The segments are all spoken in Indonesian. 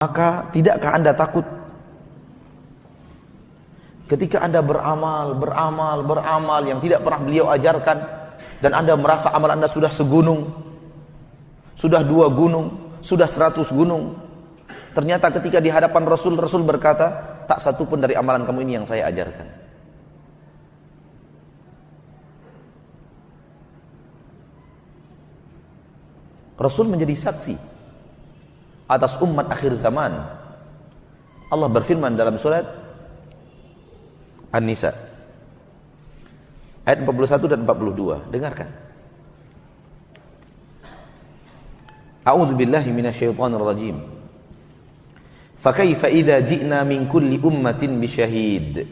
Maka tidakkah Anda takut ketika Anda beramal yang tidak pernah beliau ajarkan, dan Anda merasa amal Anda sudah segunung, sudah 2 gunung, sudah 100 gunung. Ternyata ketika di hadapan Rasul berkata, tak satu pun dari amalan kamu ini yang saya ajarkan. Rasul menjadi saksi atas umat akhir zaman. Allah berfirman dalam surat An-Nisa ayat 41 dan 42. Dengarkan. A'udzu billahi minasyaitonir rajim. Fa kaifa idza ji'na min kulli ummatin bisyahid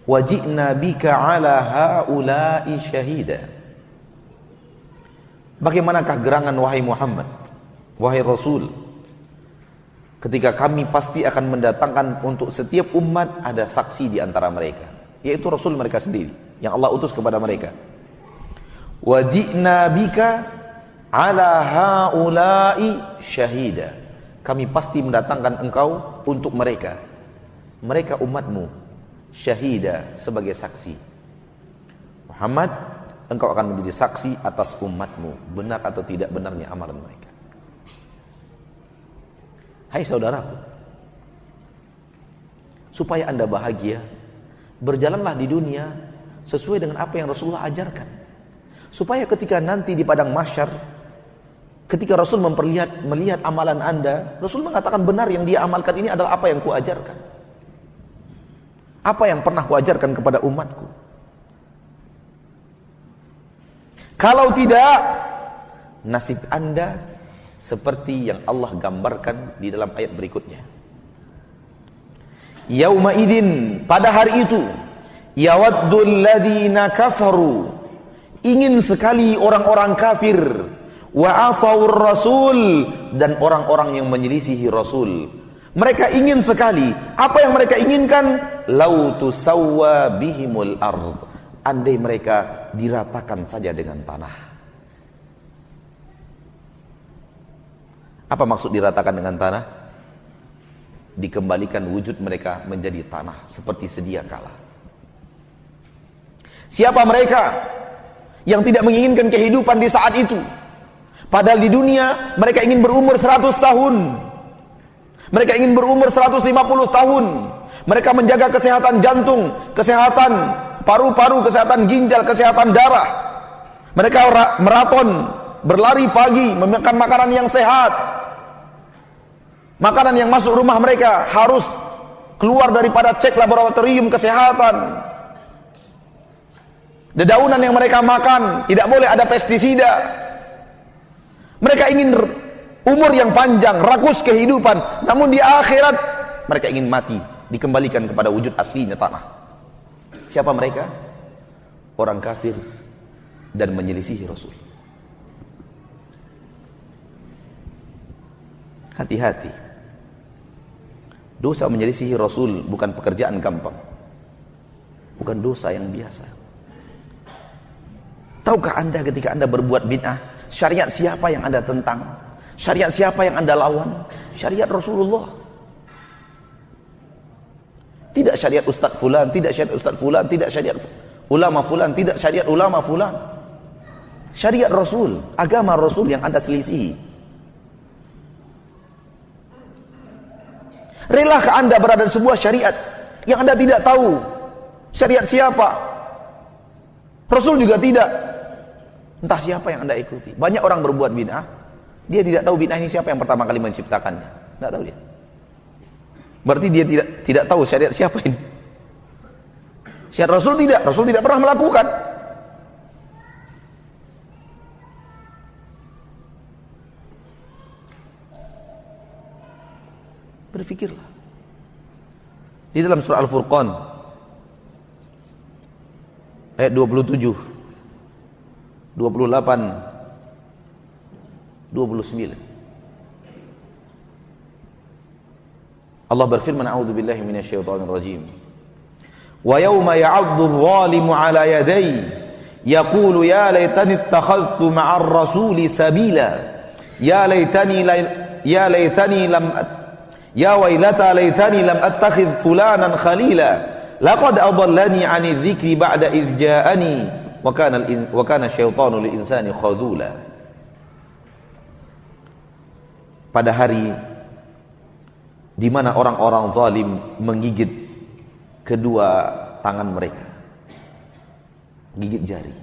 wa ji'na bika 'ala haula'i syahida. Bagaimanakah gerangan wahai Muhammad, wahai Rasul, ketika kami pasti akan mendatangkan untuk setiap umat ada saksi di antara mereka, yaitu Rasul mereka sendiri yang Allah utus kepada mereka. Wa ji'na bika 'ala haula'i syahida. Kami pasti mendatangkan engkau untuk mereka umatmu, syahida, sebagai saksi. Muhammad, engkau akan menjadi saksi atas umatmu, benar atau tidak benarnya amalan mereka. Hai saudaraku, supaya Anda bahagia, berjalanlah di dunia sesuai dengan apa yang Rasulullah ajarkan. Supaya ketika nanti di padang mahsyar, ketika Rasul melihat amalan Anda, Rasul mengatakan benar yang dia amalkan ini adalah apa yang kuajarkan. Apa yang pernah kuajarkan kepada umatku. Kalau tidak, nasib Anda seperti yang Allah gambarkan di dalam ayat berikutnya. Yauma idzin, pada hari itu, yawaddul ladzina kafaru, ingin sekali orang-orang kafir, wa asawur rasul, dan orang-orang yang menyelisihi Rasul. Mereka ingin sekali, apa yang mereka inginkan? Lau tusawwa bihimul ardh, andai mereka diratakan saja dengan tanah. Apa maksud diratakan dengan tanah? Dikembalikan wujud mereka menjadi tanah seperti sedia kala. Siapa mereka yang tidak menginginkan kehidupan di saat itu? Padahal di dunia mereka ingin berumur 100 tahun. Mereka ingin berumur 150 tahun. Mereka menjaga kesehatan jantung, kesehatan paru-paru, kesehatan ginjal, kesehatan darah. Mereka maraton, berlari pagi, memakan makanan yang sehat. Makanan yang masuk rumah mereka harus keluar daripada cek laboratorium kesehatan. Dedaunan yang mereka makan tidak boleh ada pestisida. Mereka ingin umur yang panjang, rakus kehidupan, namun di akhirat mereka ingin mati, dikembalikan kepada wujud aslinya tanah. Siapa mereka? Orang kafir dan menyelisihi Rasul. Hati-hati. Dosa menyelisihi Rasul bukan pekerjaan gampang. Bukan dosa yang biasa. Tahukah Anda ketika Anda berbuat bid'ah, syariat siapa yang Anda tentang? Syariat siapa yang Anda lawan? Syariat Rasulullah. Tidak syariat Ustaz Fulan, tidak syariat Ustaz Fulan, tidak syariat ulama Fulan, tidak syariat ulama Fulan. Syariat Rasul, agama Rasul yang Anda selisihi. Relakah Anda berada di sebuah syariat yang Anda tidak tahu syariat siapa? Rasul juga tidak. Entah siapa yang Anda ikuti. Banyak orang berbuat bid'ah, dia tidak tahu bid'ah ini siapa yang pertama kali menciptakannya. Tidak tahu dia. Berarti dia tidak tahu syariat siapa ini. Syariat Rasul tidak. Rasul tidak pernah melakukan. Berfikirlah. Di dalam surah Al-Furqan ayat 27, 28, 29. Allah berfirman, a'udzu billahi minasyaitonir rajim. Wa yauma ya'addu adh-dhalimu 'ala yadayhi yaqulu ya laitani ittakhadhtu ma'ar rasuli sabila ya laitani lam Ya wailata laitani lam attakhidh fulanan khalila laqad adallani 'ani dzikri ba'da idz ja'ani wa kana syaitanu lil insani khadula. Pada hari di mana orang-orang zalim menggigit kedua tangan mereka, gigit jari.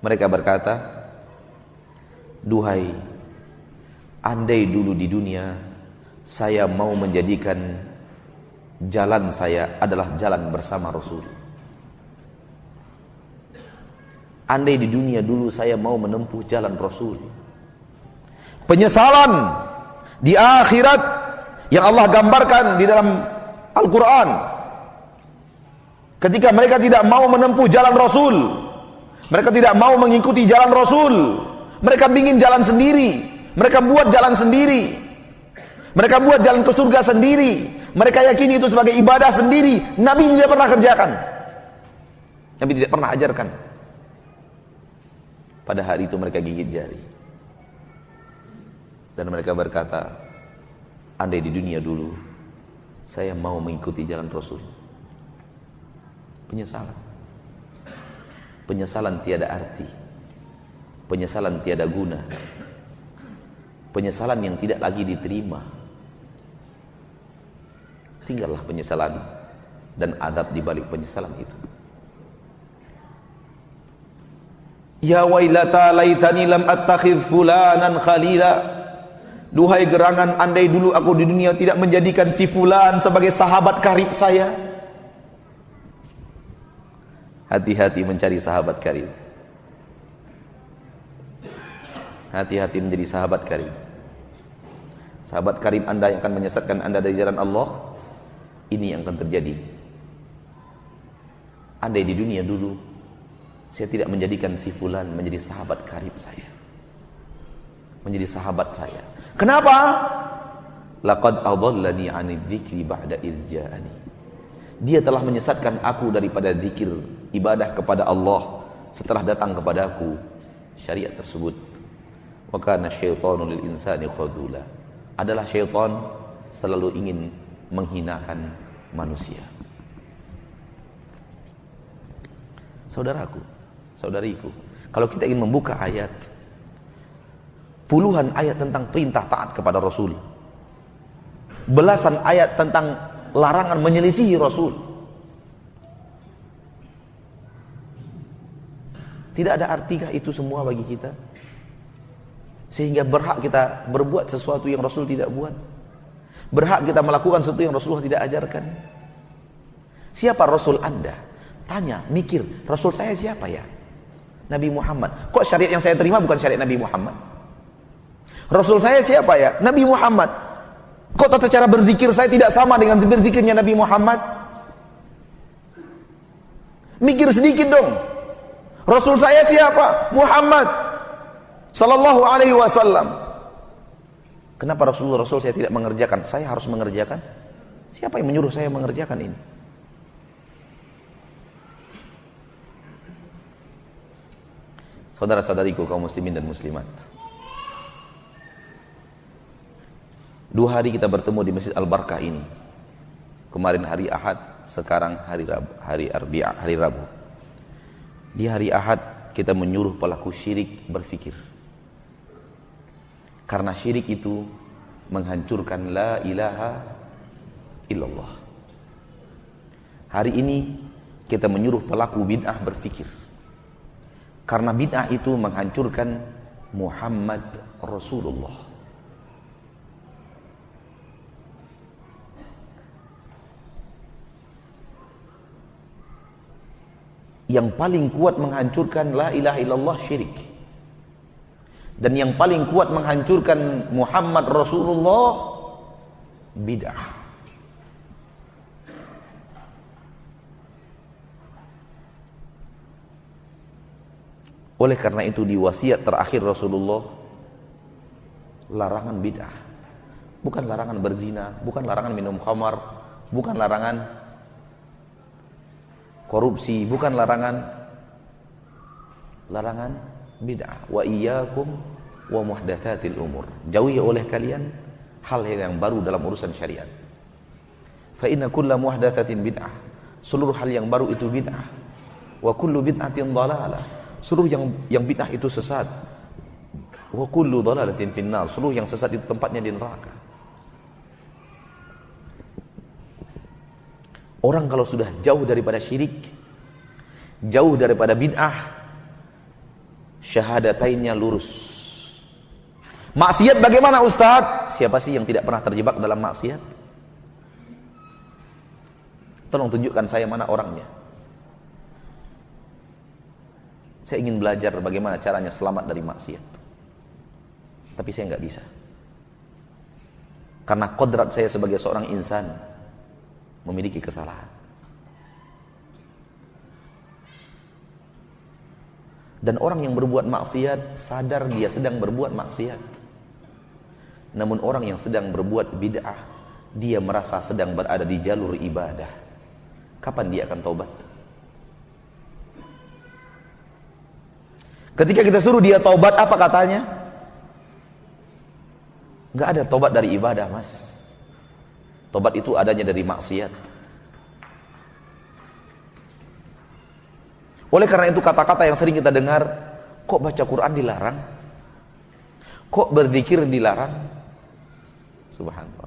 Mereka berkata, duhai, andai dulu di dunia saya mau menjadikan jalan saya adalah jalan bersama Rasul. Andai di dunia dulu saya mau menempuh jalan Rasul. Penyesalan di akhirat yang Allah gambarkan di dalam Al-Quran, ketika mereka tidak mau menempuh jalan Rasul, mereka tidak mau mengikuti jalan Rasul, mereka ingin jalan sendiri, mereka buat jalan sendiri, mereka buat jalan ke surga sendiri, mereka yakini itu sebagai ibadah sendiri. Nabi tidak pernah kerjakan, Nabi tidak pernah ajarkan. Pada hari itu mereka gigit jari dan mereka berkata, andai di dunia dulu saya mau mengikuti jalan Rasul. Penyesalan, penyesalan tiada arti, penyesalan tiada guna, penyesalan yang tidak lagi diterima. Tinggallah penyesalan dan adab di balik penyesalan itu. Ya wailata laitani lam attakhidh fulanan khalila. Duhai gerangan, andai dulu aku di dunia tidak menjadikan si fulan sebagai sahabat karib saya. Hati-hati mencari sahabat karib. Hati-hati menjadi sahabat karib. Sahabat karib Anda yang akan menyesatkan Anda dari jalan Allah. Ini yang akan terjadi. Andai di dunia dulu saya tidak menjadikan si fulan menjadi sahabat karib saya, menjadi sahabat saya. Kenapa? Laqad adallani 'ani dzikri ba'da idz ja'ani. Dia telah menyesatkan aku daripada zikir ibadah kepada Allah setelah datang kepada aku syariat tersebut. Wa kana syaitanu lil insani khadula. Adalah syaitan selalu ingin menghinakan manusia. Saudaraku, saudariku, kalau kita ingin membuka ayat, puluhan ayat tentang perintah taat kepada Rasul, belasan ayat tentang larangan menyelisihi Rasul. Tidak ada artikah itu semua bagi kita? Sehingga berhak kita berbuat sesuatu yang Rasul tidak buat, berhak kita melakukan sesuatu yang Rasulullah tidak ajarkan. Siapa Rasul Anda? Tanya, mikir, Rasul saya siapa ya? Nabi Muhammad. Kok syariat yang saya terima bukan syariat Nabi Muhammad? Rasul saya siapa ya? Nabi Muhammad. Kok tata cara berzikir saya tidak sama dengan berzikirnya Nabi Muhammad? Mikir sedikit dong. Rasul saya siapa? Muhammad sallallahu alaihi wasallam. Kenapa Rasul saya tidak mengerjakan? Saya harus mengerjakan? Siapa yang menyuruh saya mengerjakan ini? Saudara-saudariku kaum muslimin dan muslimat, 2 hari kita bertemu di Masjid Al-Barkah ini. Kemarin hari Ahad, sekarang hari Rabu. Di hari Ahad kita menyuruh pelaku syirik berfikir. Karena syirik itu menghancurkan la ilaha illallah. Hari ini kita menyuruh pelaku bid'ah berfikir. Karena bid'ah itu menghancurkan Muhammad Rasulullah. Yang paling kuat menghancurkan la ilaha illallah syirik. Dan yang paling kuat menghancurkan Muhammad Rasulullah bid'ah. Oleh karena itu di wasiat terakhir Rasulullah, larangan bid'ah. Bukan larangan berzina, bukan larangan minum khamar, bukan larangan korupsi, bukan larangan bid'ah. Wa iyyakum wa muhdatsatil umur. Jauhi oleh kalian hal yang baru dalam urusan syariat. Fa inna kulla muhdatsatin bid'ah. Seluruh hal yang baru itu bid'ah. Wa kullu bid'atin dhalalah. Seluruh yang bid'ah itu sesat. Wa kullu dhalalatin finnar. Seluruh yang sesat itu tempatnya di neraka. Orang kalau sudah jauh daripada syirik, jauh daripada bid'ah, syahadatainnya lurus. Maksiat bagaimana Ustaz? Siapa sih yang tidak pernah terjebak dalam maksiat? Tolong tunjukkan saya mana orangnya. Saya ingin belajar bagaimana caranya selamat dari maksiat. Tapi saya nggak bisa. Karena kodrat saya sebagai seorang insan memiliki kesalahan. Dan orang yang berbuat maksiat sadar dia sedang berbuat maksiat. Namun orang yang sedang berbuat bid'ah, dia merasa sedang berada di jalur ibadah. Kapan dia akan taubat? Ketika kita suruh dia taubat, apa katanya? Gak ada taubat dari ibadah, mas. Taubat itu adanya dari maksiat. Oleh karena itu kata-kata yang sering kita dengar, kok baca Quran dilarang? Kok berzikir dilarang? Subhanallah.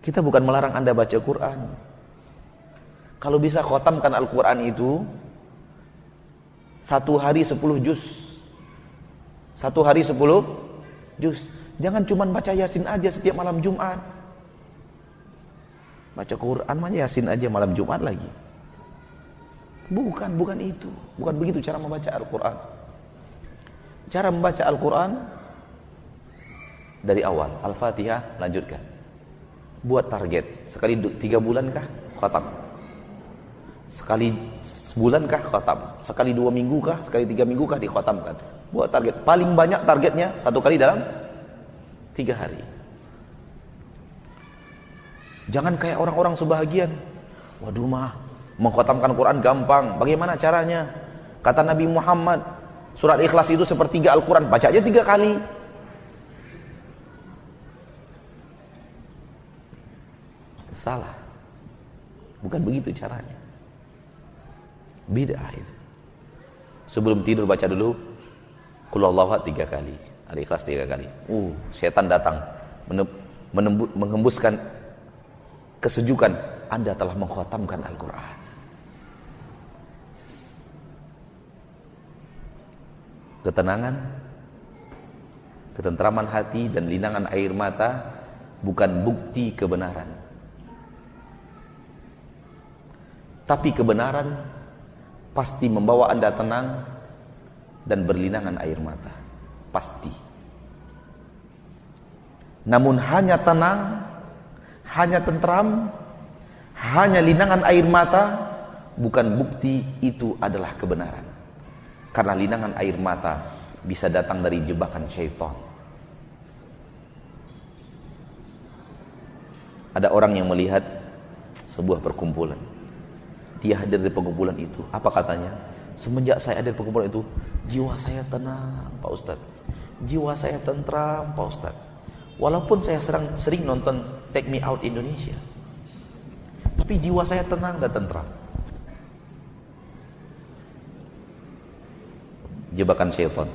Kita bukan melarang Anda baca Quran. Kalau bisa khotamkan Al-Quran itu 1 hari 10 juz. 1 hari 10 juz. Jangan cuma baca Yasin aja setiap malam Jumat. Baca Quran mah Yasin aja malam Jumat lagi. Bukan itu. Bukan begitu cara membaca Al-Quran. Cara membaca Al-Quran dari awal. Al-Fatihah, lanjutkan. Buat target. Sekali 3 bulan kah? Khatam. Sekali sebulan kah? Khatam. Sekali 2 minggu kah? Sekali 3 minggu kah? Dikhatamkan. Buat target. Paling banyak targetnya 1 kali dalam 3 hari. Jangan kayak orang-orang sebahagian. Waduh mah, mengkhatamkan Quran gampang. Bagaimana caranya? Kata Nabi Muhammad, surat Ikhlas itu sepertiga Al-Quran. Baca aja 3 kali. Salah. Bukan begitu caranya. Bid'ah itu. Sebelum tidur baca dulu Qul Huwallahu Ahad 3 kali, Al-Ikhlas 3 kali. Setan datang menghembuskan kesejukan. Anda telah mengkhatamkan Al-Quran. Ketenangan, ketentraman hati dan linangan air mata bukan bukti kebenaran. Tapi kebenaran pasti membawa Anda tenang dan berlinangan air mata. Pasti. Namun hanya tenang, hanya tentram, hanya linangan air mata bukan bukti itu adalah kebenaran. Karena linangan air mata bisa datang dari jebakan syaitan. Ada orang yang melihat sebuah perkumpulan. Dia hadir di perkumpulan itu. Apa katanya? Semenjak saya hadir di perkumpulan itu, jiwa saya tenang, Pak Ustadz. Jiwa saya tentram, Pak Ustadz. Walaupun saya sering nonton Take Me Out Indonesia, tapi jiwa saya tenang dan tentram. Jebakan syaitan.